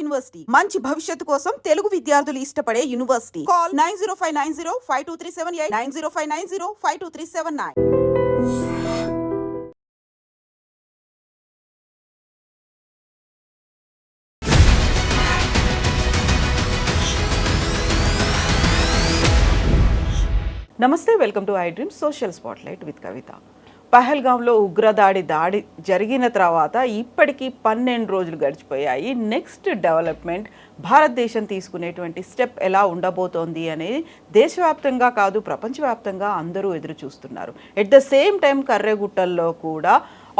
University మంచి భవిష్యత్తు కోసం తెలుగు విద్యార్థులు ఇష్టపడే యూనివర్సిటీ. కాల్ 9059052378 9059052379. నమస్తే, welcome to I dream social spotlight with Kavitha. పహల్గాంలో ఉగ్రదాడి జరిగిన తర్వాత ఇప్పటికీ 12 రోజులు గడిచిపోయాయి. నెక్స్ట్ డెవలప్మెంట్ భారతదేశం తీసుకునేటువంటి స్టెప్ ఎలా ఉండబోతోంది అనేది దేశవ్యాప్తంగా కాదు ప్రపంచవ్యాప్తంగా అందరూ ఎదురు చూస్తున్నారు. ఎట్ ద సేమ్ టైం కర్రెగుట్టల్లో కూడా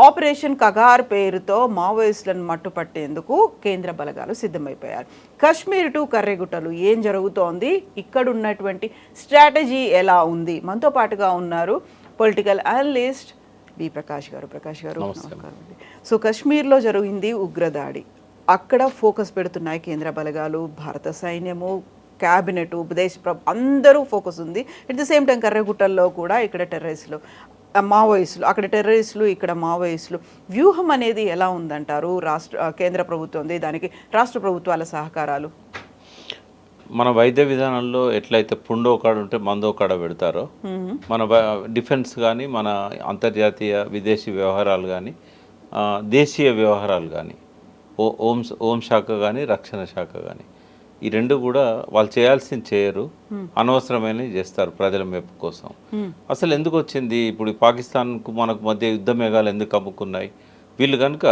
ఆపరేషన్ కగార్ పేరుతో మావోయిస్టులను మట్టుపట్టేందుకు కేంద్ర బలగాలు సిద్ధమైపోయారు. కశ్మీర్ టు కర్రెగుట్టలు ఏం జరుగుతోంది, ఇక్కడ ఉన్నటువంటి స్ట్రాటజీ ఎలా ఉంది? మనతో పాటుగా ఉన్నారు పొలిటికల్ అనలిస్ట్ బి ప్రకాష్ గారు. నమస్కారం అండి. సో కశ్మీర్లో జరిగింది ఉగ్రదాడి, అక్కడ ఫోకస్ పెడుతున్నాయి కేంద్ర బలగాలు, భారత సైన్యము, క్యాబినెట్, అందరూ ఫోకస్ ఉంది. ఎట్ ద సేమ్ టైం కర్రెగుట్టల్లో కూడా ఇక్కడ మావోయిస్టులు, అక్కడ టెర్రరిస్టులు, ఇక్కడ మావోయిస్టులు. వ్యూహం అనేది ఎలా ఉందంటారు? కేంద్ర ప్రభుత్వం దానికి రాష్ట్ర ప్రభుత్వాల సహకారాలు. మన వైద్య విధానంలో ఎట్లయితే పుండో కాడ ఉంటే మందో కాడ పెడతారో, మన డిఫెన్స్ కానీ, మన అంతర్జాతీయ విదేశీ వ్యవహారాలు కానీ, దేశీయ వ్యవహారాలు కానీ, హోంశాఖ కానీ, రక్షణ శాఖ కానీ, ఈ రెండు కూడా వాళ్ళు చేయాల్సింది చేయరు, అనవసరమైనవి చేస్తారు ప్రజల మెప్పు కోసం. అసలు ఎందుకు వచ్చింది ఇప్పుడు పాకిస్తాన్కు మనకు మధ్య యుద్ధ మేఘాలు ఎందుకు కమ్ముకున్నాయి? వీళ్ళు కనుక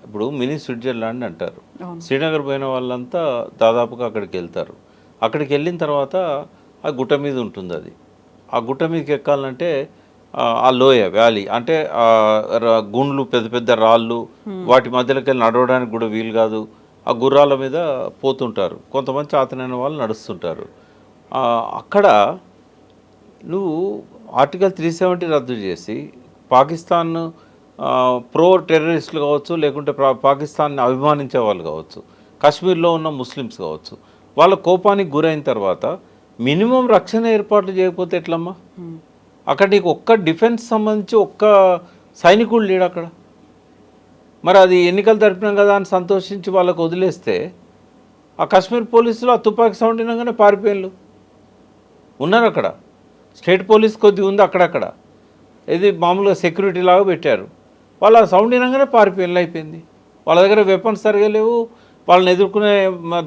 ఇప్పుడు మినీ స్విట్జర్లాండ్ అంటారు. శ్రీనగర్ పోయిన వాళ్ళంతా దాదాపుగా అక్కడికి వెళ్తారు. అక్కడికి వెళ్ళిన తర్వాత ఆ గుట్ట మీద ఉంటుంది. అది ఆ గుట్ట మీదకి ఎక్కాలంటే ఆ లోయ వ్యాలీ అంటే గుండ్లు, పెద్ద పెద్ద రాళ్ళు, వాటి మధ్యలోకి వెళ్ళి నడవడానికి కూడా వీలు కాదు. ఆ గుర్రాల మీద పోతుంటారు, కొంతమంది చాతనైన వాళ్ళు నడుస్తుంటారు. అక్కడ నువ్వు ఆర్టికల్ 370 రద్దు చేసి పాకిస్తాన్ ప్రో టెర్రరిస్టులు కావచ్చు, లేకుంటే పాకిస్తాన్ని అభిమానించే వాళ్ళు కావచ్చు, కాశ్మీర్లో ఉన్న ముస్లిమ్స్ కావచ్చు, వాళ్ళ కోపానికి గురైన తర్వాత మినిమం రక్షణ ఏర్పాట్లు చేయకపోతే ఎట్లమ్మా? అక్కడ నీకు ఒక్క డిఫెన్స్ సంబంధించి ఒక్క సైనికుడు లేడు అక్కడ. మరి అది ఎన్నికలు జరిపినాం కదా అని సంతోషించి వాళ్ళకు వదిలేస్తే ఆ కాశ్మీర్ పోలీసులు ఆ తుపాకీ సౌండ్ వినగానే పారిపోయిన్లు ఉన్నారు. అక్కడ స్టేట్ పోలీస్ కొద్దిగా ఉంది అక్కడక్కడ, ఇది మామూలుగా సెక్యూరిటీ లాగా పెట్టారు. వాళ్ళు ఆ సౌండ్ వినగానే పారిపోయిన్లు అయిపోయింది. వాళ్ళ దగ్గర వెపన్స్ సరిగా లేవు, వాళ్ళని ఎదుర్కొనే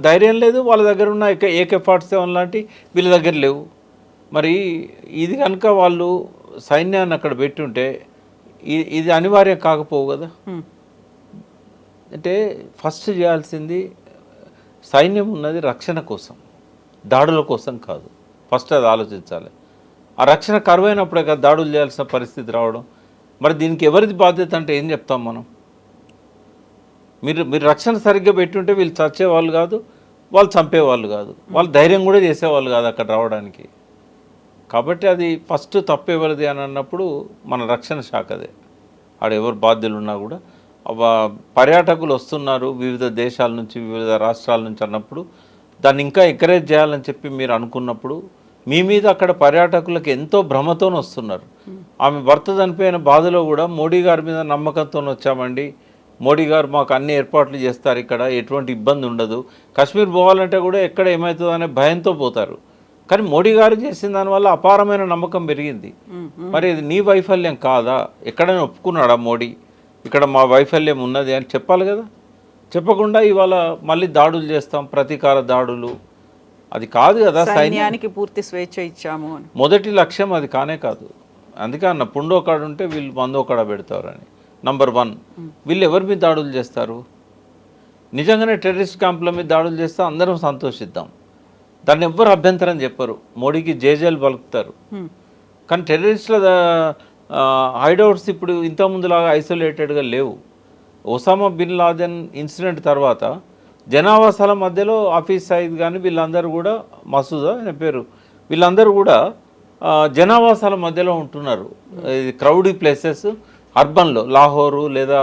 ధైర్యం లేదు, వాళ్ళ దగ్గర ఉన్న AK-47 లాంటి వీళ్ళ దగ్గర లేవు. మరి ఇది కనుక వాళ్ళు సైన్యాన్ని అక్కడ పెట్టుంటే ఇది అనివార్యం కాకపోవు కదా. అంటే ఫస్ట్ చేయాల్సింది సైన్యం ఉన్నది రక్షణ కోసం, దాడుల కోసం కాదు. ఫస్ట్ అది ఆలోచించాలి. ఆ రక్షణ కరువైనప్పుడే కదా దాడులు చేయాల్సిన పరిస్థితి రావడం. మరి దీనికి ఎవరిది బాధ్యత అంటే ఏం చెప్తాం మనం? మీరు రక్షణ సరిగ్గా పెట్టుంటే వీళ్ళు చచ్చేవాళ్ళు కాదు, వాళ్ళు చంపేవాళ్ళు కాదు, వాళ్ళు ధైర్యం కూడా చేసేవాళ్ళు కాదు అక్కడ రావడానికి. కాబట్టి అది ఫస్ట్ తప్పు ఎవరిది అని అన్నప్పుడు మన రక్షణ శాఖదే. ఆడ ఎవరు బాధ్యులు ఉన్నా కూడా పర్యాటకులు వస్తున్నారు వివిధ దేశాల నుంచి, వివిధ రాష్ట్రాల నుంచి అన్నప్పుడు దాన్ని ఇంకా ఎంకరేజ్ చేయాలని చెప్పి మీరు అనుకున్నప్పుడు మీ మీద అక్కడ పర్యాటకులకు ఎంతో భ్రమతో వస్తున్నారు. ఆమె భర్త చనిపోయిన బాధలో కూడా మోడీ గారి మీద నమ్మకంతో వచ్చామండి, మోడీ గారు మాకు అన్ని ఏర్పాట్లు చేస్తారు, ఇక్కడ ఎటువంటి ఇబ్బంది ఉండదు, కాశ్మీర్ పోవాలంటే కూడా ఎక్కడ ఏమవుతుందో అనే భయంతో పోతారు. కానీ మోడీ గారు చేసిన దానివల్ల అపారమైన నమ్మకం పెరిగింది. మరి ఇది నీ వైఫల్యం కాదా? ఎక్కడైనా ఒప్పుకున్నాడా మోడీ ఇక్కడ మా వైఫల్యం ఉన్నది అని చెప్పాలి కదా. చెప్పకుండా ఇవాళ మళ్ళీ దాడులు చేస్తాం, ప్రతీకార దాడులు, అది కాదు కదా. సైన్యానికి పూర్తి స్వేచ్ఛ ఇచ్చాము అని మొదటి లక్ష్యం అది కానే కాదు. అందుకే అన్న పుండో కాడ ఉంటే వీళ్ళు మందో కాడ పెడతారని. నంబర్ 1, వీళ్ళు ఎవరి మీద దాడులు చేస్తారు? నిజంగానే టెర్రరిస్ట్ క్యాంపుల మీద దాడులు చేస్తే అందరం సంతోషిద్దాం, దాన్ని ఎవ్వరు అభ్యంతరం చెప్పరు, మోడీకి జేజేలు పలుకుతారు. కానీ టెర్రరిస్టుల హైడౌట్స్ ఇప్పుడు ఇంతకుముందులాగా ఐసోలేటెడ్గా లేవు. ఒసామా బిన్ లాదెన్ ఇన్సిడెంట్ తర్వాత జనావాసాల మధ్యలో ఆఫీస్ సయీద్ కానీ వీళ్ళందరూ కూడా, మసూదా ఆయన పేరు, వీళ్ళందరూ కూడా జనావాసాల మధ్యలో ఉంటున్నారు. ఇది క్రౌడీ ప్లేసెస్ అర్బన్లో, లాహోరు లేదా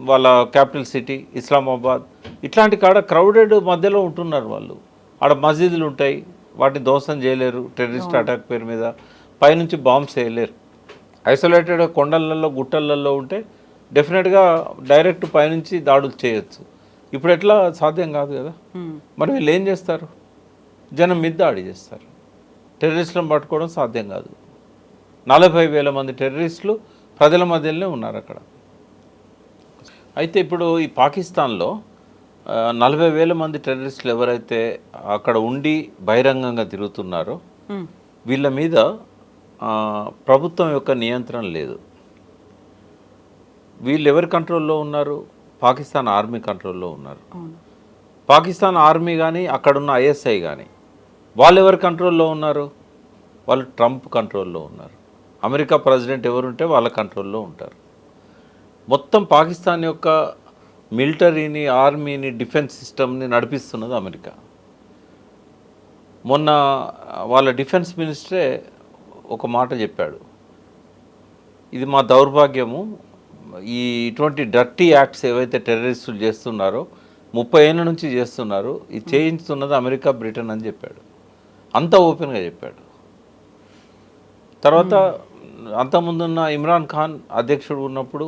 వాళ్ళ క్యాపిటల్ సిటీ ఇస్లామాబాద్, ఇట్లాంటి కాడ క్రౌడెడ్ మధ్యలో ఉంటున్నారు వాళ్ళు. ఆడ మసీదులు ఉంటాయి, వాటిని ధ్వంసం చేయలేరు టెర్రరిస్ట్ అటాక్ పేరు మీద, పైనుంచి బాంబ్స్ వేయలేరు. ఐసోలేటెడ్ కొండలలో గుట్టలలో ఉంటే డెఫినెట్గా డైరెక్ట్ పైనుంచి దాడులు చేయొచ్చు. ఇప్పుడు ఎట్లా సాధ్యం కాదు కదా. మరి వీళ్ళు ఏం చేస్తారు? జనం మీద దాడి చేస్తారు. టెర్రరిస్టులను పట్టుకోవడం సాధ్యం కాదు. 40,000 మంది టెర్రరిస్టులు ప్రజల మధ్యలోనే ఉన్నారు అక్కడ. అయితే ఇప్పుడు ఈ పాకిస్తాన్లో 40,000 మంది టెర్రరిస్టులు ఎవరైతే అక్కడ ఉండి బహిరంగంగా తిరుగుతున్నారో వీళ్ళ మీద ప్రభుత్వం యొక్క నియంత్రణ లేదు. వీళ్ళు ఎవరి కంట్రోల్లో ఉన్నారు? పాకిస్తాన్ ఆర్మీ కంట్రోల్లో ఉన్నారు. పాకిస్తాన్ ఆర్మీ కానీ అక్కడున్న ఐఎస్ఐ కానీ వాళ్ళు ఎవరి కంట్రోల్లో ఉన్నారు? వాళ్ళు ట్రంప్ కంట్రోల్లో ఉన్నారు. అమెరికా ప్రెసిడెంట్ ఎవరుంటే వాళ్ళ కంట్రోల్లో ఉంటారు. మొత్తం పాకిస్తాన్ యొక్క మిలిటరీని, ఆర్మీని, డిఫెన్స్ సిస్టమ్ని నడిపిస్తున్నది అమెరికా. మొన్న వాళ్ళ డిఫెన్స్ మినిస్టరే ఒక మాట చెప్పాడు, ఇది మా దౌర్భాగ్యము, ఇటువంటి డర్టీ యాక్ట్స్ ఏవైతే టెర్రరిస్టులు చేస్తున్నారో 30 ఏళ్ళ నుంచి చేస్తున్నారు, ఇది చేయించుతున్నది అమెరికా, బ్రిటన్ అని చెప్పాడు. అంత ఓపెన్గా చెప్పాడు. తర్వాత అంతకుముందున్న ఇమ్రాన్ ఖాన్ అధ్యక్షుడు ఉన్నప్పుడు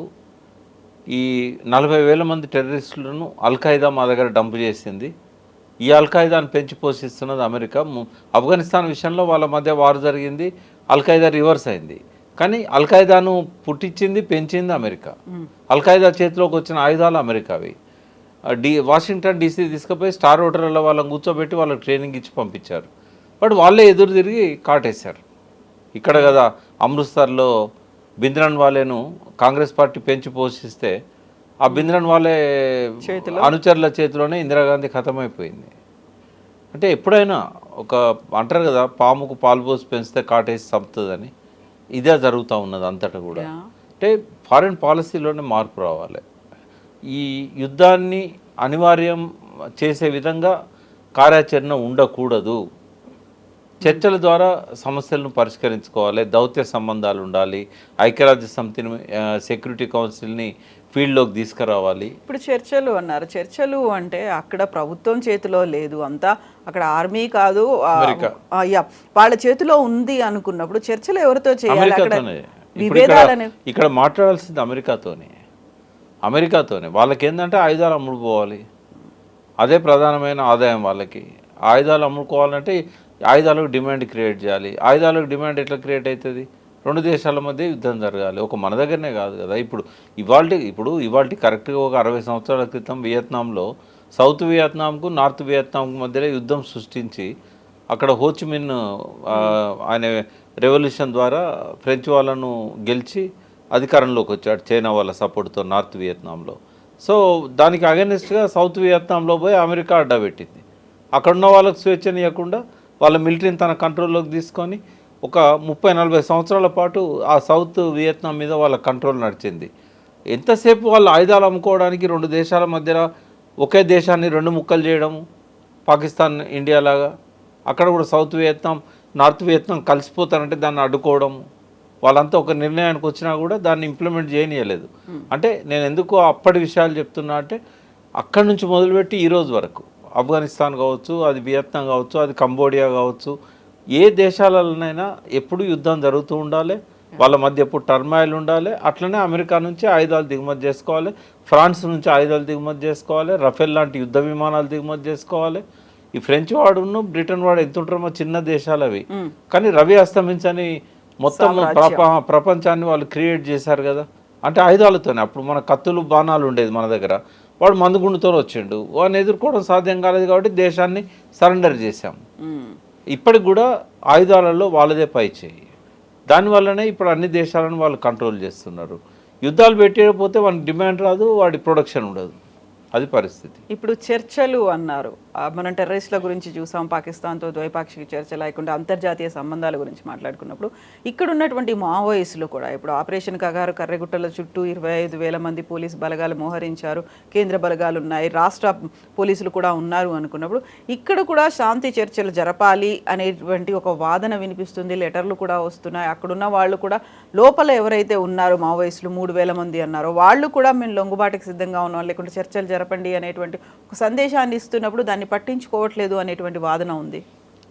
ఈ 40,000 మంది టెర్రరిస్టులను అల్ఖైదా మా దగ్గర డంప్ చేసింది. ఈ అల్ఖైదాను పెంచి పోషిస్తున్నది అమెరికా. ఆఫ్ఘనిస్తాన్ విషయంలో వాళ్ళ మధ్య వార్ జరిగింది, అల్ఖైదా రివర్స్ అయింది. కానీ అల్ఖైదాను పుట్టించింది, పెంచింది అమెరికా. అల్ఖైదా చేతిలోకి వచ్చిన ఆయుధాలు అమెరికావి. వాషింగ్టన్ డీసీ తీసుకుపోయి స్టార్ హోటల్లో వాళ్ళని కూర్చోబెట్టి వాళ్ళకి ట్రైనింగ్ ఇచ్చి పంపించారు. బట్ వాళ్ళే ఎదురు తిరిగి కాటేశారు. ఇక్కడ కదా అమృత్సర్లో బింద్రన్ వాలేను కాంగ్రెస్ పార్టీ పెంచి పోషిస్తే ఆ బింద్రన్ వాలే అనుచరుల చేతిలోనే ఇందిరాగాంధీ ఖతమైపోయింది. అంటే ఎప్పుడైనా ఒక అంటారు కదా, పాముకు పాలు పోసి పెంచితే కాటేసి చంపుతుందని, ఇదే జరుగుతూ ఉన్నది అంతటా కూడా. అంటే ఫారిన్ పాలసీలోనే మార్పు రావాలి. ఈ యుద్ధాన్ని అనివార్యం చేసే విధంగా కార్యాచరణ ఉండకూడదు. చర్చల ద్వారా సమస్యలను పరిష్కరించుకోవాలి, దౌత్య సంబంధాలు ఉండాలి, ఐక్యరాజ్య సమితిని, సెక్యూరిటీ కౌన్సిల్ని ఫీల్డ్లోకి తీసుకురావాలి. ఇప్పుడు చర్చలు అన్నారు. చర్చలు అంటే అక్కడ ప్రభుత్వం చేతిలో లేదు, అంతా అక్కడ ఆర్మీ కాదు, వాళ్ళ చేతిలో ఉంది అనుకున్నప్పుడు చర్చలు ఎవరితో చేయాలి? ఇక్కడ మాట్లాడాల్సింది అమెరికాతోనే. వాళ్ళకి ఏంటంటే ఆయుధాలు అమ్ముడుపోవాలి, అదే ప్రధానమైన ఆదాయం వాళ్ళకి. ఆయుధాలు అమ్ముడుకోవాలంటే ఆయుధాలకు డిమాండ్ క్రియేట్ చేయాలి. ఆయుధాలకు డిమాండ్ ఎట్లా క్రియేట్ అవుతుంది? 2 దేశాల మధ్య యుద్ధం జరగాలి. ఒక మన దగ్గరనే కాదు కదా. ఇవాళ కరెక్ట్గా ఒక 60 సంవత్సరాల క్రితం వియత్నాంలో సౌత్ వియత్నాంకు నార్త్ వియత్నాంకు మధ్యలో యుద్ధం సృష్టించి అక్కడ హోచిమిన్ ఆయన రెవల్యూషన్ ద్వారా ఫ్రెంచ్ వాళ్ళను గెలిచి అధికారంలోకి వచ్చాడు చైనా వాళ్ళ సపోర్ట్తో నార్త్ వియత్నాంలో. సో దానికి అగెనిస్ట్గా సౌత్ వియత్నాంలో పోయి అమెరికా అడ్డబెట్టింది. అక్కడున్న వాళ్ళకు స్వేచ్ఛనియకుండా వాళ్ళ మిలిటరీని తన కంట్రోల్లోకి తీసుకొని ఒక 30-40 సంవత్సరాల పాటు ఆ సౌత్ వియత్నాం మీద వాళ్ళ కంట్రోల్ నడిచింది. ఎంతసేపు వాళ్ళు ఆయుధాలు అమ్ముకోవడానికి 2 దేశాల మధ్యలో ఒకే దేశాన్ని 2 ముక్కలు చేయడము, పాకిస్తాన్ ఇండియా లాగా. అక్కడ కూడా సౌత్ వియత్నాం నార్త్ వియత్నాం కలిసిపోతారంటే దాన్ని అడ్డుకోవడము. వాళ్ళంతా ఒక నిర్ణయానికి వచ్చినా కూడా దాన్ని ఇంప్లిమెంట్ చేయనీయలేదు. అంటే నేను ఎందుకు అప్పటి విషయాలు చెప్తున్నా అంటే, అక్కడి నుంచి మొదలుపెట్టి ఈరోజు వరకు ఆఫ్ఘనిస్తాన్ కావచ్చు, అది వియత్నాం కావచ్చు, అది కంబోడియా కావచ్చు, ఏ దేశాలలోనైనా ఎప్పుడు యుద్ధం జరుగుతూ ఉండాలి, వాళ్ళ మధ్య ఎప్పుడు టర్మాయిల్ ఉండాలి. అట్లనే అమెరికా నుంచి ఆయుధాలు దిగుమతి చేసుకోవాలి, ఫ్రాన్స్ నుంచి ఆయుధాలు దిగుమతి చేసుకోవాలి, రఫేల్ లాంటి యుద్ధ విమానాలు దిగుమతి చేసుకోవాలి. ఈ ఫ్రెంచ్ వాడును బ్రిటన్ వాడు ఎంత ఉంటారో చిన్న దేశాలు అవి, కానీ రవి అస్తమించని మొత్తం ప్రపంచాన్ని వాళ్ళు క్రియేట్ చేశారు కదా. అంటే ఆయుధాలతోనే. అప్పుడు మన కత్తులు, బాణాలు ఉండేది మన దగ్గర, వాడు మందుగుండుతో వచ్చిండు, వాడిని ఎదుర్కోవడం సాధ్యం కాలేదు కాబట్టి దేశాన్ని సరెండర్ చేశాం. ఇప్పటికి కూడా ఆయుధాలలో వాళ్ళదే పై చేయి. దానివల్లనే ఇప్పుడు అన్ని దేశాలను వాళ్ళు కంట్రోల్ చేస్తున్నారు. యుద్ధాలు పెట్టకపోతే వాడికి డిమాండ్ రాదు, వాడి ప్రొడక్షన్ ఉండదు. అది పరిస్థితి. ఇప్పుడు చర్చలు అన్నారు. మనం టెర్రరిస్టుల గురించి చూసాం, పాకిస్తాన్తో ద్వైపాక్షిక చర్చ లేకుండా అంతర్జాతీయ సంబంధాల గురించి మాట్లాడుకున్నప్పుడు ఇక్కడ ఉన్నటువంటి మావోయిస్టులు కూడా ఇప్పుడు ఆపరేషన్ కగారు కర్రెగుట్టల చుట్టూ 25,000 మంది పోలీసు బలగాలు మోహరించారు, కేంద్ర బలగాలు ఉన్నాయి, రాష్ట్ర పోలీసులు కూడా ఉన్నారు అనుకున్నప్పుడు ఇక్కడ కూడా శాంతి చర్చలు జరపాలి అనేటువంటి ఒక వాదన వినిపిస్తుంది. లెటర్లు కూడా వస్తున్నాయి. అక్కడున్న వాళ్ళు కూడా లోపల ఎవరైతే ఉన్నారో మావోయిస్టులు 3,000 మంది అన్నారో వాళ్ళు కూడా మేము లొంగుబాటుకి సిద్ధంగా ఉన్నాం, లేకుంటే చర్చలు జరపండి అనేటువంటి ఒక సందేశాన్ని ఇస్తున్నప్పుడు దాన్ని పట్టించుకోవట్లేదు అనేటువంటి వాదన ఉంది.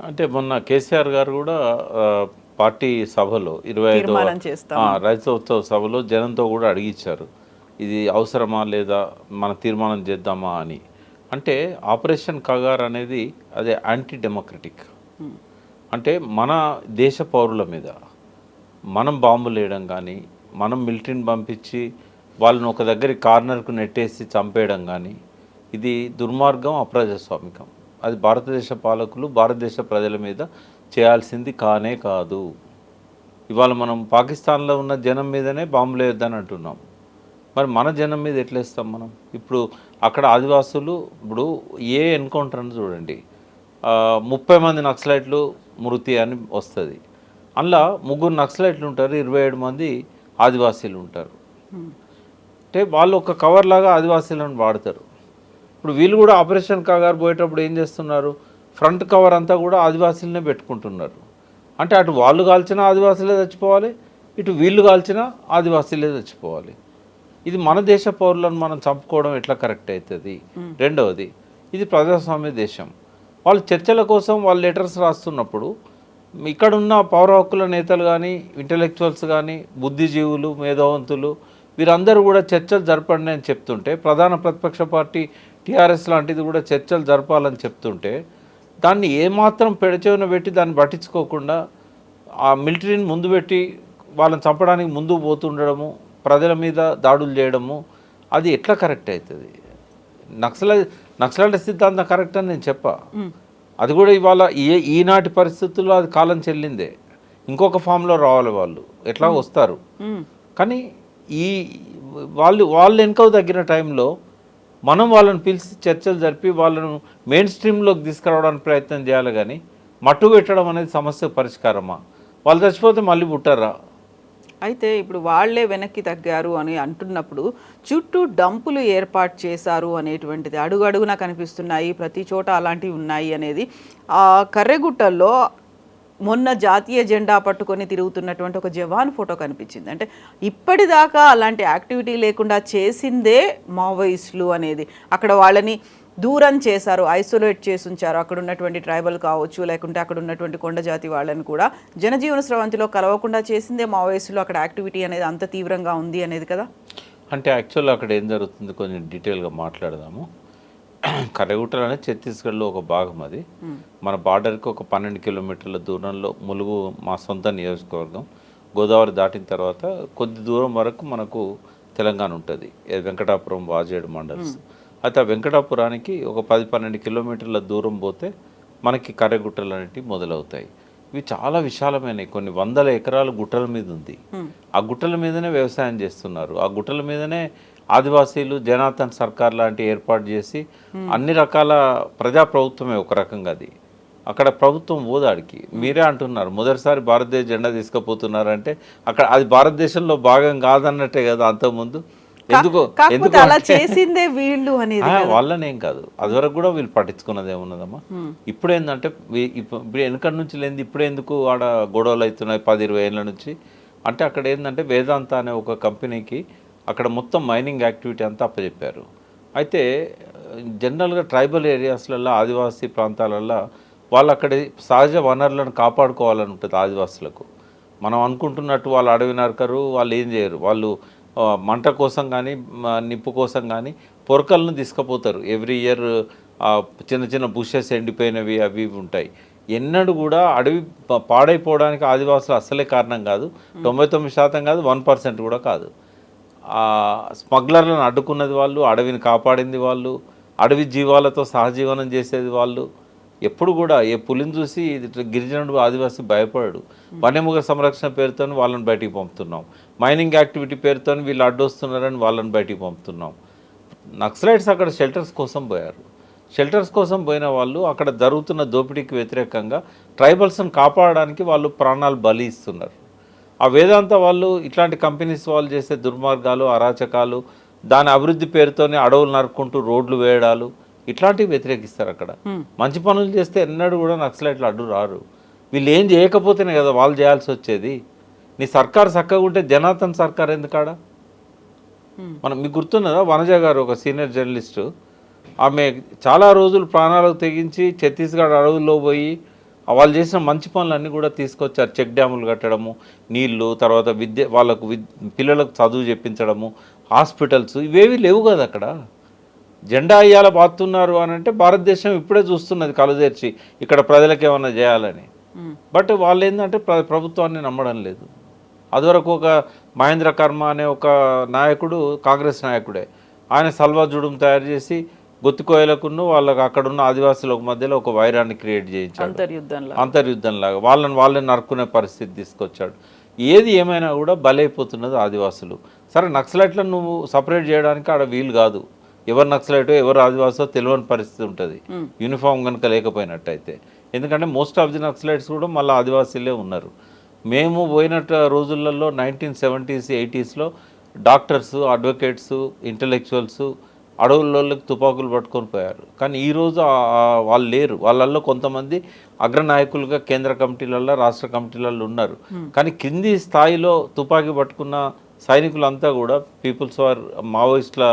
అంటే మొన్న కేసీఆర్ గారు కూడా పార్టీ సభలో 25వ రైతోత్సవ సభలో జనంతో కూడా అడిగించారు, ఇది అవసరమా లేదా, మన తీర్మానం చేద్దామా అని. అంటే ఆపరేషన్ కగార్ అనేది అదే యాంటీ డెమోక్రటిక్. అంటే మన దేశ పౌరుల మీద మనం బాంబులు వేయడం కానీ, మనం మిలిటరీని పంపించి వాళ్ళని ఒక దగ్గర కార్నర్కు నెట్టేసి చంపేయడం కానీ, ఇది దుర్మార్గం, అప్రజాస్వామికం. అది భారతదేశ పాలకులు భారతదేశ ప్రజల మీద చేయాల్సింది కానే కాదు. ఇవాళ మనం పాకిస్తాన్లో ఉన్న జనం మీదనే బాంబులు వేయొద్దని అంటున్నాం. మరి మన జనం మీద ఎట్లా వేస్తాం మనం? ఇప్పుడు అక్కడ ఆదివాసులు ఇప్పుడు ఏ ఎన్కౌంటర్ అని చూడండి, 30 మంది నక్సలైట్లు మృతి అని వస్తుంది. అందులో 3 నక్సలైట్లు ఉంటారు, 27 మంది ఆదివాసీలు ఉంటారు. అంటే వాళ్ళు ఒక కవర్ లాగా ఆదివాసీలను వాడతారు. ఇప్పుడు వీళ్ళు కూడా ఆపరేషన్ కాగారు పోయేటప్పుడు ఏం చేస్తున్నారు, ఫ్రంట్ కవర్ అంతా కూడా ఆదివాసీలనే పెట్టుకుంటున్నారు. అంటే అటు వాళ్ళు కాల్చినా ఆదివాసీలే చచ్చిపోవాలి, ఇటు వీళ్ళు కాల్చినా ఆదివాసీలే చచ్చిపోవాలి. ఇది మన దేశ పౌరులను మనం చంపుకోవడం ఎట్లా కరెక్ట్ అవుతుంది? రెండవది, ఇది ప్రజాస్వామ్య దేశం. వాళ్ళు చర్చల కోసం వాళ్ళు లెటర్స్ రాస్తున్నప్పుడు ఇక్కడున్న పౌర హక్కుల నేతలు కానీ, ఇంటలెక్చువల్స్ కానీ, బుద్ధిజీవులు, మేధావంతులు వీరందరూ కూడా చర్చలు జరపండి అని చెప్తుంటే, ప్రధాన ప్రతిపక్ష పార్టీ టీఆర్ఎస్ లాంటిది కూడా చర్చలు జరపాలని చెప్తుంటే, దాన్ని ఏమాత్రం పెడచెవిన పెట్టి దాన్ని పట్టించుకోకుండా ఆ మిలిటరీని ముందు పెట్టి వాళ్ళని చంపడానికి ముందుకు పోతుండడము, ప్రజల మీద దాడులు చేయడము, అది ఎట్లా కరెక్ట్ అవుతుంది? నక్సలైట్ సిద్ధాంతం కరెక్ట్ అని నేను చెప్పా. అది కూడా ఇవాళ ఈనాటి పరిస్థితుల్లో అది కాలం చెల్లిందే. ఇంకొక ఫామ్లో రావాలి వాళ్ళు, ఎట్లా వస్తారు. కానీ ఈ వాళ్ళు వెనుక తగ్గిన టైంలో మనం వాళ్ళని పిలిచి చర్చలు జరిపి వాళ్ళను మెయిన్ స్ట్రీమ్లోకి తీసుకురావడానికి ప్రయత్నం చేయాలి. కానీ మట్టు పెట్టడం అనేది సమస్య పరిష్కారమా? వాళ్ళు చచ్చిపోతే మళ్ళీ పుట్టారా? అయితే ఇప్పుడు వాళ్ళే వెనక్కి తగ్గారు అని అంటున్నప్పుడు చుట్టూ డంపులు ఏర్పాటు చేశారు అనేటువంటిది అడుగడుగునా కనిపిస్తున్నాయి, ప్రతి చోట అలాంటివి ఉన్నాయి అనేది. ఆ కర్రెగుట్టల్లో మొన్న జాతీయ జెండా పట్టుకొని తిరుగుతున్నటువంటి ఒక జవాన్ ఫోటో కనిపించింది. అంటే ఇప్పటిదాకా అలాంటి యాక్టివిటీ లేకుండా చేసిందే మావోయిస్టులు అనేది. అక్కడ వాళ్ళని దూరం చేశారు, ఐసోలేట్ చేసి ఉంచారు. అక్కడ ఉన్నటువంటి ట్రైబల్ కావచ్చు, లేకుంటే అక్కడ ఉన్నటువంటి కొండ జాతి వాళ్ళని కూడా జనజీవన స్రవంతిలో కలవకుండా చేసిందే మావోయిస్టులు. అక్కడ యాక్టివిటీ అనేది అంత తీవ్రంగా ఉంది అనేది కదా. అంటే యాక్చువల్గా అక్కడ ఏం జరుగుతుంది కొంచెం డీటెయిల్గా మాట్లాడదాము. కర్రెగుట్టలు అనేది ఛత్తీస్గఢ్లో ఒక భాగం. అది మన బార్డర్కి ఒక 12 కిలోమీటర్ల దూరంలో ములుగు మా సొంత నియోజకవర్గం. గోదావరి దాటిన తర్వాత కొద్ది దూరం వరకు మనకు తెలంగాణ ఉంటుంది, వెంకటాపురం, వాజేడు మండల్స్. అయితే ఆ వెంకటాపురానికి ఒక 10-12 కిలోమీటర్ల దూరం పోతే మనకి కర్రెగుట్టలు అనేటివి మొదలవుతాయి. ఇవి చాలా విశాలమైనవి, కొన్ని 100 ఎకరాల గుట్టల మీద ఉంది. ఆ గుట్టల మీదనే వ్యవసాయం చేస్తున్నారు. ఆ గుట్టల మీదనే ఆదివాసీలు జనార్దన్ సర్కార్ లాంటి ఏర్పాటు చేసి అన్ని రకాల ప్రజాప్రభుత్వమే ఒక రకంగా. అది అక్కడ ప్రభుత్వం ఓదాడికి. మీరే అంటున్నారు మొదటిసారి భారతదేశ జెండా తీసుకుపోతున్నారంటే అక్కడ అది భారతదేశంలో భాగం కాదన్నట్టే కదా అంతకుముందు. ఎందుకు అలా చేసిందే వీళ్ళు అనేది వాళ్ళనేం కాదు, అది వరకు కూడా వీళ్ళు పట్టించుకున్నది ఏమున్నదమ్మా. ఇప్పుడు ఏంటంటే ఇప్పుడు వెనకటి నుంచి లేదు, ఇప్పుడు ఎందుకు ఆడ గొడవలు అవుతున్నాయి 10-20 ఏళ్ళ నుంచి అంటే అక్కడ ఏంటంటే వేదాంత అనే ఒక కంపెనీకి అక్కడ మొత్తం మైనింగ్ యాక్టివిటీ అంతా అప్పచెప్పారు. అయితే జనరల్గా ట్రైబల్ ఏరియాస్లలో, ఆదివాసీ ప్రాంతాలలో వాళ్ళు అక్కడ సహజ వనరులను కాపాడుకోవాలని ఉంటుంది ఆదివాసులకు. మనం అనుకుంటున్నట్టు వాళ్ళు అడవి నరకరు, వాళ్ళు ఏం చేయరు. వాళ్ళు మంట కోసం కానీ నిప్పు కోసం కానీ పొరకలను తీసుకుపోతారు. ఎవ్రీ ఇయర్ చిన్న చిన్న బుషెస్ ఎండిపోయినవి అవి ఉంటాయి. ఎన్నడూ కూడా అడవి పాడైపోవడానికి ఆదివాసులు అస్సలే కారణం కాదు. 99% కాదు, 1% కూడా కాదు. స్మగ్లర్లను అడ్డుకున్నది వాళ్ళు, అడవిని కాపాడింది వాళ్ళు, అడవి జీవాలతో సహజీవనం చేసేది వాళ్ళు. ఎప్పుడు కూడా ఏ పులిని చూసి గిరిజనుడు ఆదివాసి భయపడాడు. వన్యమృగ సంరక్షణ పేరుతో వాళ్ళని బయటికి పంపుతున్నాం, మైనింగ్ యాక్టివిటీ పేరుతో వీళ్ళు అడ్డొస్తున్నారని వాళ్ళని బయటికి పంపుతున్నాం. నక్సలైట్స్ అక్కడ షెల్టర్స్ కోసం పోయారు. షెల్టర్స్ కోసం పోయిన వాళ్ళు అక్కడ జరుగుతున్న దోపిడీకి వ్యతిరేకంగా ట్రైబల్స్ని కాపాడడానికి వాళ్ళు ప్రాణాలు బలి ఇస్తున్నారు. ఆ వేదాంత వాళ్ళు ఇట్లాంటి కంపెనీస్ వాళ్ళు చేసే దుర్మార్గాలు, అరాచకాలు, దాని అభివృద్ధి పేరుతోనే అడవులు నరుక్కుంటూ రోడ్లు వేయడాలు ఇట్లాంటివి వ్యతిరేకిస్తారు. అక్కడ మంచి పనులు చేస్తే ఎన్నడూ కూడా నక్సలైట్లు అడ్డు రారు. వీళ్ళు ఏం చేయకపోతేనే కదా వాళ్ళు చేయాల్సి వచ్చేది. నీ సర్కారు చక్కగా ఉంటే జనార్దన్ సర్కార్ ఎందుకాడ? మనం మీకు గుర్తున్నదా, వనజ గారు ఒక సీనియర్ జర్నలిస్టు, ఆమె చాలా రోజులు ప్రాణాలకు తెగించి ఛత్తీస్గఢ్ అడవుల్లో పోయి వాళ్ళు చేసిన మంచి పనులన్నీ కూడా తీసుకొచ్చారు. చెక్ డ్యాములు కట్టడము, నీళ్లు, తర్వాత విద్య, వాళ్ళకు పిల్లలకు చదువు చెప్పించడము, హాస్పిటల్స్, ఇవేవి లేవు కదా అక్కడ. జెండా ఇయ్యాల బాతున్నారు అని అంటే భారతదేశం ఇప్పుడే చూస్తున్నది కళ్ళు తెరిచి ఇక్కడ ప్రజలకు ఏమన్నా చేయాలని. బట్ వాళ్ళు ఏంటంటే ప్రభుత్వాన్ని నమ్మడం లేదు. అదివరకు ఒక మహేంద్ర కర్మ అనే ఒక నాయకుడు కాంగ్రెస్ నాయకుడే, ఆయన సల్వా జుడుం తయారు చేసి గొత్తికోయలకును వాళ్ళకి అక్కడున్న ఆదివాసులకు మధ్యలో ఒక వైరాన్ని క్రియేట్ చేయించాడు, అంతర్యుద్ధంలాగా వాళ్ళని నరుకునే పరిస్థితి తీసుకొచ్చాడు. ఏది ఏమైనా కూడా బలైపోతున్నది ఆదివాసులు. సరే నక్సలైట్లను నువ్వు సపరేట్ చేయడానికి ఆడ వీలు కాదు, ఎవరు నక్సలైటో ఎవరు ఆదివాసో తెలియని పరిస్థితి ఉంటుంది యూనిఫామ్ కనుక లేకపోయినట్టయితే. ఎందుకంటే మోస్ట్ ఆఫ్ ది నక్సలైట్స్ కూడా మళ్ళీ ఆదివాసీలే ఉన్నారు. మేము పోయినట్టు రోజులలో 1970s 80sలో డాక్టర్స్, అడ్వకేట్స్, ఇంటలెక్చువల్స్ అడవుల్లోకి తుపాకులు పట్టుకొని పోయారు. కానీ ఈరోజు వాళ్ళు లేరు. వాళ్ళల్లో కొంతమంది అగ్రనాయకులుగా కేంద్ర కమిటీలలో రాష్ట్ర కమిటీలలో ఉన్నారు. కానీ కింది స్థాయిలో తుపాకీ పట్టుకున్న సైనికులంతా కూడా పీపుల్స్ వార్ మావోయిస్టుల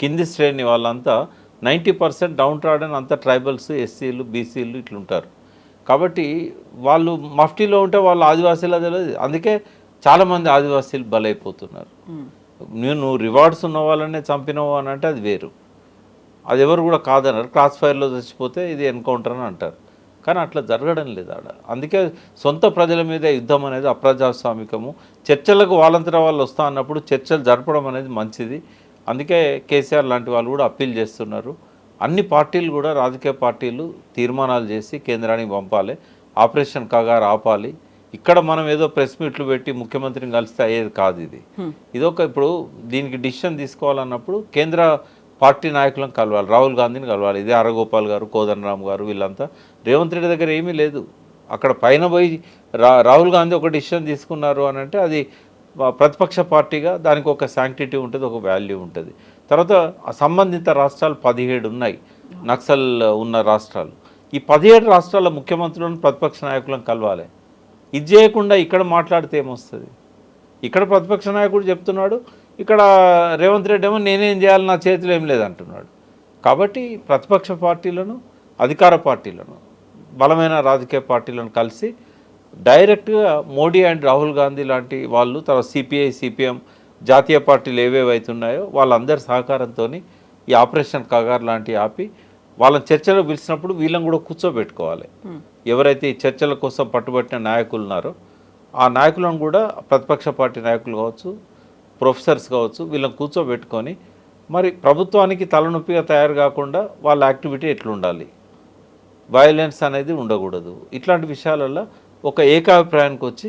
కింది శ్రేణి వాళ్ళంతా 90% డౌన్ ట్రాడన్ అంతా ట్రైబల్స్, ఎస్సీలు, బీసీలు ఇట్లుంటారు. కాబట్టి వాళ్ళు మఫ్టీలో ఉంటే వాళ్ళు ఆదివాసీలా తెలియదు. అందుకే చాలామంది ఆదివాసీలు బలైపోతున్నారు. నువ్వు రివార్డ్స్ ఉన్న వాళ్ళనే చంపినవు అని అంటే అది వేరు, అది ఎవరు కూడా కాదన్నారు. క్రాస్ ఫైర్లో చచ్చిపోతే ఇది ఎన్కౌంటర్ అని అంటారు. కానీ అట్లా జరగడం లేదు ఆడ. అందుకే సొంత ప్రజల మీద యుద్ధం అనేది అప్రజాస్వామికము. చర్చలకు వాళ్ళంతటా వాళ్ళు వస్తా అన్నప్పుడు చర్చలు జరపడం అనేది మంచిది. అందుకే కేసీఆర్ లాంటి వాళ్ళు కూడా అప్పీల్ చేస్తున్నారు. అన్ని పార్టీలు కూడా రాజకీయ పార్టీలు తీర్మానాలు చేసి కేంద్రానికి పంపాలి, ఆపరేషన్ కగారు ఆపాలి. ఇక్కడ మనం ఏదో ప్రెస్ మీట్లు పెట్టి ముఖ్యమంత్రిని కలిస్తే అయ్యేది కాదు. ఇదొక ఇప్పుడు దీనికి డిసిషన్ తీసుకోవాలన్నప్పుడు కేంద్ర పార్టీ నాయకులను కలవాలి, రాహుల్ గాంధీని కలవాలి. ఇదే అరగోపాల్ గారు, కోదండరామ్ గారు, వీళ్ళంతా రేవంత్ రెడ్డి దగ్గర ఏమీ లేదు. అక్కడ పైన పోయి రాహుల్ గాంధీ ఒక డిసిషన్ తీసుకున్నారు అని అంటే అది ప్రతిపక్ష పార్టీగా దానికి ఒక శాంక్టిటీ ఉంటుంది, ఒక వాల్యూ ఉంటుంది. తర్వాత సంబంధిత రాష్ట్రాలు 17 ఉన్నాయి, నక్సల్ ఉన్న రాష్ట్రాలు. ఈ 17 రాష్ట్రాల ముఖ్యమంత్రులను ప్రతిపక్ష నాయకులను కలవాలి. ఇది చేయకుండా ఇక్కడ మాట్లాడితే ఏమొస్తుంది? ఇక్కడ ప్రతిపక్ష నాయకుడు చెప్తున్నాడు, ఇక్కడ రేవంత్ రెడ్డి ఏమో నేనేం చేయాలి, నా చేతిలో ఏం లేదంటున్నాడు. కాబట్టి ప్రతిపక్ష పార్టీలను, అధికార పార్టీలను, బలమైన రాజకీయ పార్టీలను కలిసి డైరెక్ట్గా మోడీ అండ్ రాహుల్ గాంధీ లాంటి వాళ్ళు, తర్వాత సిపిఐ, సిపిఎం జాతీయ పార్టీలు ఏవేవైతున్నాయో వాళ్ళందరి సహకారంతో ఈ ఆపరేషన్ కగార్ లాంటివి ఆపి వాళ్ళని చర్చలకు పిలిచినప్పుడు వీళ్ళని కూడా కూర్చోబెట్టుకోవాలి. ఎవరైతే ఈ చర్చల కోసం పట్టుబట్టిన నాయకులు ఉన్నారో ఆ నాయకులను కూడా ప్రతిపక్ష పార్టీ నాయకులు కావచ్చు, ప్రొఫెసర్స్ కావచ్చు, వీళ్ళని కూర్చోబెట్టుకొని మరి ప్రభుత్వానికి తలనొప్పిగా తయారు కాకుండా వాళ్ళ యాక్టివిటీ ఎట్లుండాలి, వయలెన్స్ అనేది ఉండకూడదు. ఇట్లాంటి విషయాలలో ఒక ఏకాభిప్రాయానికి వచ్చి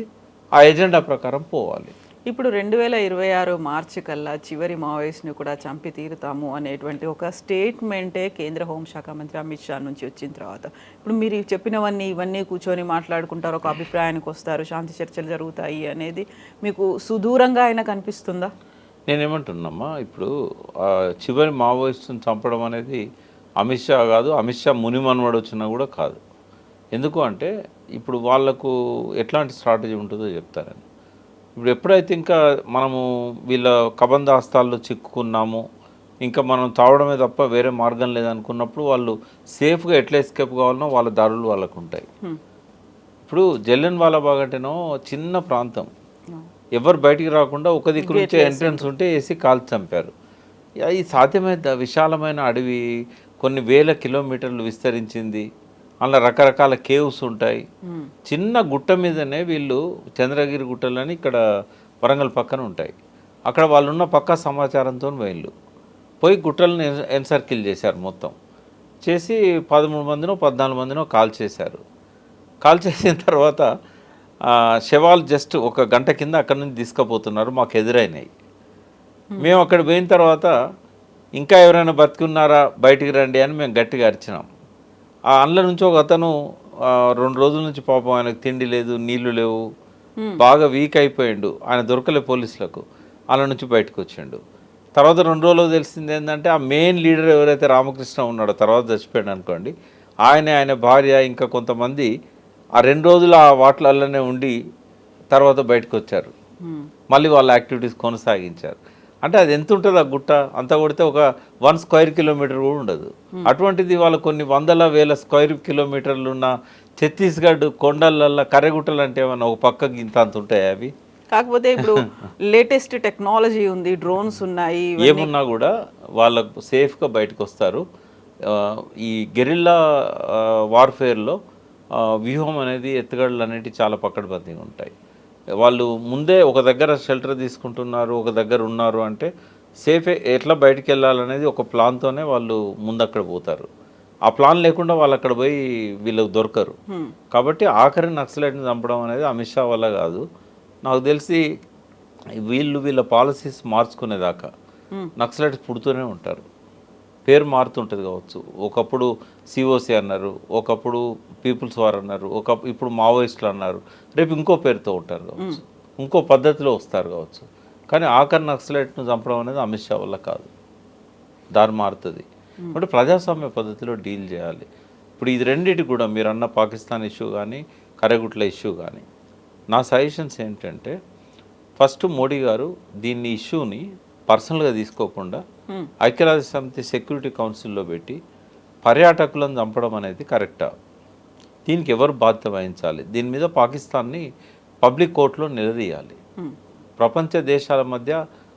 ఆ ఎజెండా ప్రకారం పోవాలి. ఇప్పుడు 2026 మార్చి కల్లా చివరి మావోయిస్ట్ని కూడా చంపి తీరుతాము అనేటువంటి ఒక స్టేట్మెంటే కేంద్ర హోంశాఖ మంత్రి అమిత్ షా నుంచి వచ్చిన తర్వాత ఇప్పుడు మీరు చెప్పినవన్నీ ఇవన్నీ కూర్చొని మాట్లాడుకుంటారు, ఒక అభిప్రాయానికి వస్తారు, శాంతి చర్చలు జరుగుతాయి అనేది మీకు సుదూరంగా అయినా కనిపిస్తుందా? నేనేమంటున్నామ్మా, ఇప్పుడు చివరి మావోయిస్టుని చంపడం అనేది అమిత్ షా కాదు, అమిత్ షా మునిమన్వాడు వచ్చినా కూడా కాదు. ఎందుకు అంటే ఇప్పుడు వాళ్లకు ఎట్లాంటి స్ట్రాటజీ ఉంటుందో చెప్తారని. ఇప్పుడు ఎప్పుడైతే ఇంకా మనము వీళ్ళ కబంధాస్తాల్లో చిక్కుకున్నాము, ఇంకా మనం తావడమే తప్ప వేరే మార్గం లేదనుకున్నప్పుడు వాళ్ళు సేఫ్గా ఎట్లా ఎస్కేప్ కావాలనో వాళ్ళ దారులు వాళ్ళకు ఉంటాయి. ఇప్పుడు జలియన్వాలా బాగ్ అంటేనో చిన్న ప్రాంతం, ఎవరు బయటికి రాకుండా ఒక దిక్కు నుంచే ఎంట్రన్స్ ఉంటే వేసి కాల్చి చంపారు. ఈ సాధ్యమైన విశాలమైన అడవి, కొన్ని వేల కిలోమీటర్లు విస్తరించింది, అలా రకరకాల కేవ్స్ ఉంటాయి. చిన్న గుట్ట మీదనే వీళ్ళు చంద్రగిరి గుట్టలని ఇక్కడ వరంగల్ పక్కన ఉంటాయి, అక్కడ వాళ్ళు ఉన్న పక్కా సమాచారంతో పోయి గుట్టలను ఎన్సర్కిల్ చేశారు. మొత్తం చేసి 13 మందినో 14 మందినో కాల్ చేశారు. కాల్ చేసిన తర్వాత శవాలు జస్ట్ ఒక గంట కింద అక్కడ నుంచి తీసుకుపోతున్నారు, మాకు ఎదురైనాయి. మేము అక్కడ పోయిన తర్వాత ఇంకా ఎవరైనా బతికున్నారా బయటికి రండి అని మేము గట్టిగా అరిచినాం. ఆ అండ్ల నుంచి ఒక అతను 2 రోజుల నుంచి పాపం ఆయనకు తిండి లేదు, నీళ్లు లేవు, బాగా వీక్ అయిపోయిండు, ఆయన దొరకలే పోలీసులకు, అలా నుంచి బయటకు వచ్చిండు. తర్వాత 2 రోజులు తెలిసింది ఏంటంటే ఆ మెయిన్ లీడర్ ఎవరైతే రామకృష్ణ ఉన్నాడో తర్వాత చచ్చిపోయాడు అనుకోండి, ఆయన భార్య ఇంకా కొంతమంది ఆ 2 రోజులు ఆ వాటిలలోనే ఉండి తర్వాత బయటకు వచ్చారు, మళ్ళీ వాళ్ళ యాక్టివిటీస్ కొనసాగించారు. అంటే అది ఎంత ఉంటుంది ఆ గుట్ట, అంత కొడితే ఒక 1 స్క్వేర్ కిలోమీటర్ కూడా ఉండదు. అటువంటిది వాళ్ళ కొన్ని వందల వేల స్క్వేర్ కిలోమీటర్లు ఉన్న ఛత్తీస్గఢ్ కొండలల్లో కర్రెగుట్టలు అంటే ఏమన్నా ఒక పక్కకి ఇంత అంత ఉంటాయి అవి. కాకపోతే ఇప్పుడు లేటెస్ట్ టెక్నాలజీ ఉంది, డ్రోన్స్ ఉన్నాయి, ఏమున్నా కూడా వాళ్ళకు సేఫ్గా బయటకు వస్తారు. ఈ గెరిల్లా వార్ఫేర్లో వ్యూహం అనేది, ఎత్తుగడలు అనేవి చాలా పకడ్బందీగా ఉంటాయి. వాళ్ళు ముందే ఒక దగ్గర షెల్టర్ తీసుకుంటున్నారు, ఒక దగ్గర ఉన్నారు అంటే సేఫ్ ఎట్లా బయటికి వెళ్ళాలనేది ఒక ప్లాన్తోనే వాళ్ళు ముందు అక్కడ పోతారు. ఆ ప్లాన్ లేకుండా వాళ్ళు అక్కడ పోయి వీళ్ళకి దొరకరు. కాబట్టి ఆఖరి నక్సలైట్ని చంపడం అనేది అమిత్ షా వల్ల కాదు. నాకు తెలిసి వీళ్ళ పాలసీస్ మార్చుకునేదాకా నక్సలైట్స్ పుడుతూనే ఉంటారు. పేరు మారుతుంటుంది కావచ్చు. ఒకప్పుడు సిఓసి అన్నారు, ఒకప్పుడు పీపుల్స్ వార్ అన్నారు, ఇప్పుడు మావోయిస్టులు అన్నారు, రేపు ఇంకో పేరుతో ఉంటారు కావచ్చు, ఇంకో పద్ధతిలో వస్తారు కావచ్చు. కానీ ఆఖరి నక్సలైట్ను చంపడం అనేది అమిత్ షా వల్ల కాదు, దారి మారుతుంది. అంటే ప్రజాస్వామ్య పద్ధతిలో డీల్ చేయాలి. ఇప్పుడు ఇది రెండింటి కూడా మీరు అన్న పాకిస్తాన్ ఇష్యూ కానీ కరెగుట్ల ఇష్యూ కానీ నా సజెషన్స్ ఏంటంటే, ఫస్ట్ మోడీ గారు దీన్ని ఇష్యూని పర్సనల్గా తీసుకోకుండా ఐక్యరాజ్య సమితి సెక్యూరిటీ కౌన్సిల్లో పెట్టి పర్యాటకులను చంపడం అనేది కరెక్టా, దీనికి ఎవరు బాధ్యత వహించాలి, దీని మీద పాకిస్తాన్ని పబ్లిక్ కోర్టులో నిలదీయాలి. ప్రపంచ దేశాల మధ్య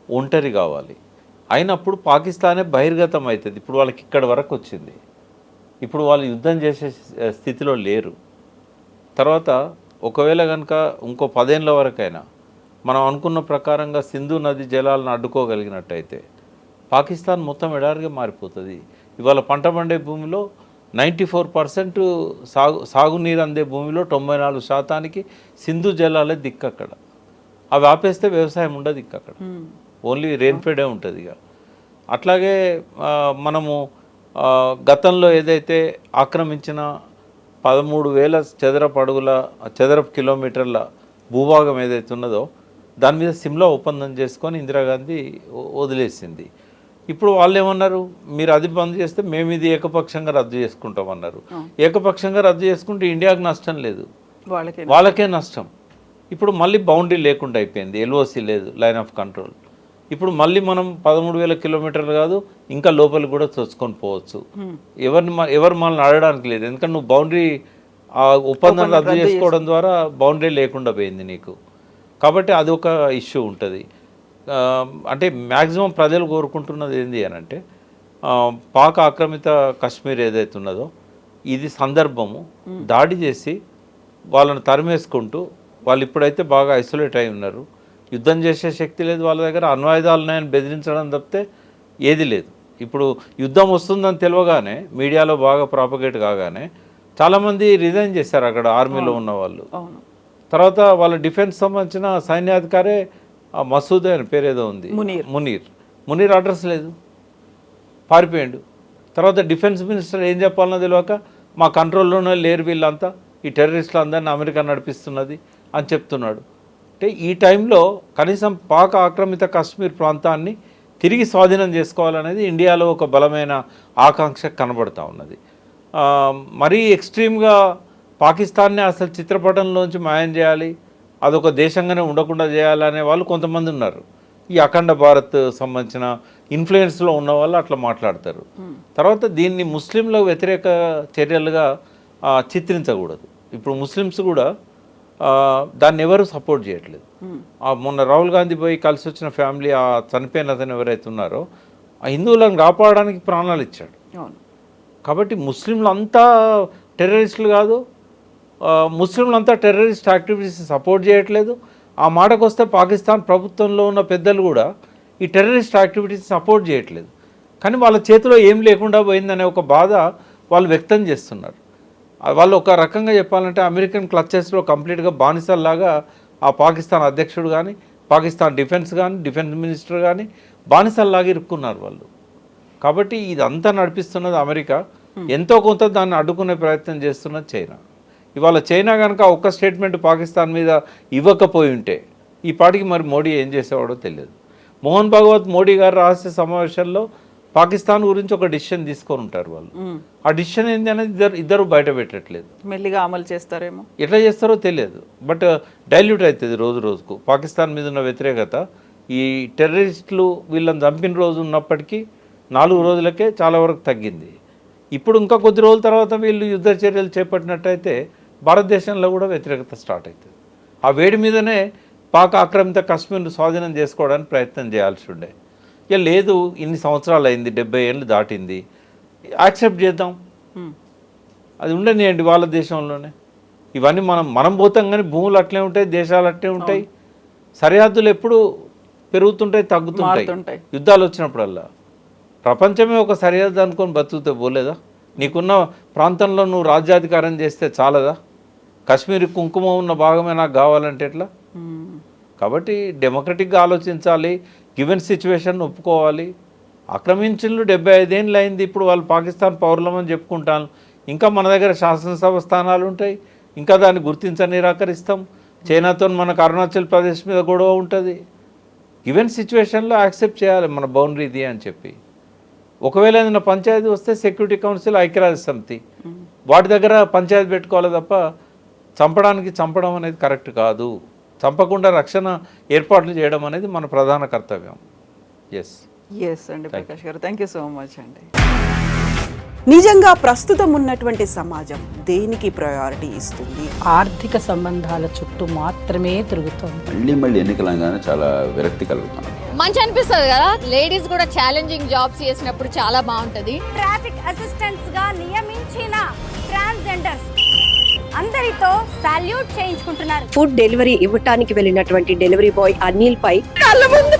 ఒంటరి కావాలి. అయినప్పుడు పాకిస్తానే బహిర్గతం అవుతుంది. ఇప్పుడు వాళ్ళకి ఇక్కడ వరకు వచ్చింది, ఇప్పుడు వాళ్ళు యుద్ధం చేసే స్థితిలో లేరు. తర్వాత ఒకవేళ కనుక ఇంకో 10 ఏళ్ళ వరకైనా మనం అనుకున్న ప్రకారంగా సింధు నది జలాలను అడ్డుకోగలిగినట్టయితే పాకిస్తాన్ మొత్తం ఎడారిగా మారిపోతుంది. ఇవాళ పంట పండే భూమిలో 94% సాగునీరు అందే భూమిలో 94% సింధు జలాలే దిక్కు. అక్కడ అవి ఆపేస్తే వ్యవసాయం ఉండదు ఇక అక్కడ, ఓన్లీ రెయిన్ఫెడే ఉంటుంది. ఇక అట్లాగే మనము గతంలో ఏదైతే ఆక్రమించిన 13,000 చదరపు కిలోమీటర్ల భూభాగం ఏదైతే ఉన్నదో దాని మీద సిమ్లా ఒప్పందం చేసుకొని ఇందిరాగాంధీ వదిలేసింది. ఇప్పుడు వాళ్ళు ఏమన్నారు, మీరు అది బంద్ చేస్తే మేము ఇది ఏకపక్షంగా రద్దు చేసుకుంటామన్నారు. ఏకపక్షంగా రద్దు చేసుకుంటే ఇండియాకు నష్టం లేదు, వాళ్ళకే నష్టం. ఇప్పుడు మళ్ళీ బౌండరీ లేకుండా అయిపోయింది, ఎల్ఓసి లేదు, లైన్ ఆఫ్ కంట్రోల్. ఇప్పుడు మళ్ళీ మనం 13,000 కిలోమీటర్లు కాదు, ఇంకా లోపలికి కూడా చొచ్చుకొని పోవచ్చు. ఎవరు మనల్ని అడగడానికి లేదు, ఎందుకంటే నువ్వు బౌండరీ ఒప్పందం రద్దు చేసుకోవడం ద్వారా బౌండరీ లేకుండా పోయింది నీకు. కాబట్టి అది ఒక ఇష్యూ ఉంటుంది. అంటే మ్యాక్సిమం ప్రజలు కోరుకుంటున్నది ఏంటి అని అంటే, పాక్ ఆక్రమిత కాశ్మీర్ ఏదైతే ఉన్నదో ఇది సందర్భము, దాడి చేసి వాళ్ళని తరిమేసుకుంటూ, వాళ్ళు ఇప్పుడైతే బాగా ఐసోలేట్ అయి ఉన్నారు, యుద్ధం చేసే శక్తి లేదు వాళ్ళ దగ్గర, అణ్వాయుధాలు ఉన్నాయని బెదిరించడం తప్పితే ఏది లేదు. ఇప్పుడు యుద్ధం వస్తుందని తెలియగానే మీడియాలో బాగా ప్రాపగేట్ కాగానే చాలామంది రిజైన్ చేశారు అక్కడ ఆర్మీలో ఉన్న వాళ్ళు. తర్వాత వాళ్ళ డిఫెన్స్ సంబంధించిన సైన్యాధికారే మసూద్ అని పేరేదో ఉంది, మునీర్ అడ్రస్ లేదు, పారిపోయాడు. తర్వాత డిఫెన్స్ మినిస్టర్ ఏం చెప్పాలన్నో తెలియక మా కంట్రోల్లోనే లేరు వీళ్ళంతా, ఈ టెర్రరిస్టులు అందరినీ అమెరికా నడిపిస్తున్నది అని చెప్తున్నాడు. అంటే ఈ టైంలో కనీసం పాక్ ఆక్రమిత కాశ్మీర్ ప్రాంతాన్ని తిరిగి స్వాధీనం చేసుకోవాలనేది ఇండియాలో ఒక బలమైన ఆకాంక్ష కనబడుతూ ఉన్నది. మరీ ఎక్స్ట్రీమ్గా పాకిస్తాన్ని అసలు చిత్రపటంలోంచి మాయం చేయాలి, అదొక దేశంగానే ఉండకుండా చేయాలనే వాళ్ళు కొంతమంది ఉన్నారు. ఈ అఖండ భారత్ సంబంధించిన ఇన్ఫ్లుయెన్స్లో ఉన్న వాళ్ళు అట్లా మాట్లాడతారు. తర్వాత దీన్ని ముస్లింలకు వ్యతిరేక చర్యలుగా చిత్రించకూడదు. ఇప్పుడు ముస్లిమ్స్ కూడా దాన్ని ఎవరు సపోర్ట్ చేయట్లేదు. మొన్న రాహుల్ గాంధీ పోయి కలిసి వచ్చిన ఫ్యామిలీ, ఆ చనిపోయిన అతను ఎవరైతే ఉన్నారో ఆ హిందువులను కాపాడడానికి ప్రాణాలు ఇచ్చాడు. కాబట్టి ముస్లింలు అంతా టెర్రరిస్టులు కాదు, ముస్లింలంతా టెర్రరిస్ట్ యాక్టివిటీస్ సపోర్ట్ చేయట్లేదు. ఆ మాటకు వస్తే పాకిస్తాన్ ప్రభుత్వంలో ఉన్న పెద్దలు కూడా ఈ టెర్రరిస్ట్ యాక్టివిటీస్ సపోర్ట్ చేయట్లేదు. కానీ వాళ్ళ చేతిలో ఏం లేకుండా పోయిందనే ఒక బాధ వాళ్ళు వ్యక్తం చేస్తున్నారు. వాళ్ళు ఒక రకంగా చెప్పాలంటే అమెరికన్ క్లచెస్లో కంప్లీట్గా బానిసల్లాగా ఆ పాకిస్తాన్ అధ్యక్షుడు కానీ, పాకిస్తాన్ డిఫెన్స్ మినిస్టర్ కానీ బానిసల్లాగా ఇరుక్కున్నారు వాళ్ళు. కాబట్టి ఇదంతా నడిపిస్తున్నది అమెరికా, ఎంతో కొంత దాన్ని అడ్డుకునే ప్రయత్నం చేస్తున్నది చైనా. ఇవాళ చైనా కనుక ఒక్క స్టేట్మెంట్ పాకిస్తాన్ మీద ఇవ్వకపోయి ఉంటే ఈ పాటికి మరి మోడీ ఏం చేసేవాడో తెలియదు. మోహన్ భగవత్ మోడీ గారు రహస్య సమావేశంలో పాకిస్తాన్ గురించి ఒక డిసిషన్ తీసుకొని ఉంటారు వాళ్ళు. ఆ డిసిషన్ ఏంటి అనేది ఇద్దరు బయట పెట్టట్లేదు. మెల్లిగా అమలు చేస్తారేమో, ఎట్లా చేస్తారో తెలియదు. బట్ డైల్యూట్ అవుతుంది రోజు రోజుకు. పాకిస్తాన్ మీద ఉన్న వ్యతిరేకత ఈ టెర్రరిస్టులు వీళ్ళని చంపిన రోజు ఉన్నప్పటికీ 4 రోజులకే చాలా వరకు తగ్గింది. ఇప్పుడు ఇంకా కొద్ది రోజుల తర్వాత వీళ్ళు యుద్ధ చర్యలు చేపట్టినట్టయితే భారతదేశంలో కూడా వ్యతిరేకత స్టార్ట్ అవుతుంది. ఆ వేడి మీదనే పాక్ ఆక్రమిత కాశ్మీర్ను స్వాధీనం చేసుకోవడానికి ప్రయత్నం చేయాల్సి ఉండే. ఇక లేదు, ఇన్ని సంవత్సరాలు అయింది, 70 ఏళ్ళు దాటింది, యాక్సెప్ట్ చేద్దాం, అది ఉండనియండి వాళ్ళ దేశంలోనే. ఇవన్నీ మనం పోతాం కానీ భూములు అట్లే ఉంటాయి, దేశాలు అట్లే ఉంటాయి, సరిహద్దులు ఎప్పుడు పెరుగుతుంటాయి, తగ్గుతుంటాయి యుద్ధాలు వచ్చినప్పుడల్లా. ప్రపంచమే ఒక సరిహద్దు అనుకొని బతుకుతే పోలేదా? నీకున్న ప్రాంతంలో నువ్వు రాజ్యాధికారం చేస్తే చాలదా? కాశ్మీర్ కుంకుమ ఉన్న భాగమే నాకు కావాలంటే ఎట్లా? కాబట్టి డెమోక్రటిక్గా ఆలోచించాలి, గివెన్ సిచ్యువేషన్ ఒప్పుకోవాలి. ఆక్రమించులు 75 ఏళ్ళు అయింది, ఇప్పుడు వాళ్ళు పాకిస్తాన్ పౌరులమని చెప్పుకుంటాను, ఇంకా మన దగ్గర శాసనసభ స్థానాలు ఉంటాయి, ఇంకా దాన్ని నిరాకరిస్తాం. చైనాతో మనకు అరుణాచల్ ప్రదేశ్ మీద గొడవ ఉంటుంది. గివెన్ సిచ్యువేషన్లో యాక్సెప్ట్ చేయాలి మన బౌండరీ ఇది అని చెప్పి. ఒకవేళ ఏదైనా పంచాయతీ వస్తే సెక్యూరిటీ కౌన్సిల్, ఐక్యరాజ్య సమితి, వాటి దగ్గర పంచాయతీ పెట్టుకోవాలి తప్ప చంపడం అనేది కరెక్ట్ కాదు. చంపకుండా రక్షణ ఏర్పాట్లు చేయడం అనేది మన ప్రధాన కర్తవ్యం. ఎస్ అండి ప్రకాష్ గారు, థ్యాంక్ యూ సో మచ్ అండి. నిజంగా ప్రస్తుతం ఉన్నటువంటి సమాజం దేనికి ప్రయారిటీ ఇస్తుంది? ఆర్థిక సంబంధాల చుట్టూ మాత్రమే తిరుగుతుంది. మళ్ళీ ఎన్నికలంగానే చాలా విరక్తి కలుగుతాను. మంచి అనిపిస్తుంది కదా, లేడీస్ కూడా ఛాలెంజింగ్ జాబ్స్ చేసినప్పుడు చాలా బాగుంటది. ట్రాఫిక్ అసిస్టెంట్స్ గా నియమించిన ట్రాన్స్జెండర్స్ అందరితో సాల్యూట్ చేయించుకుంటున్నారు. ఫుడ్ డెలివరీ ఇవ్వటానికి వెళ్ళినటువంటి డెలివరీ బాయ్ అనిల్ పై కళ్ళ ముందు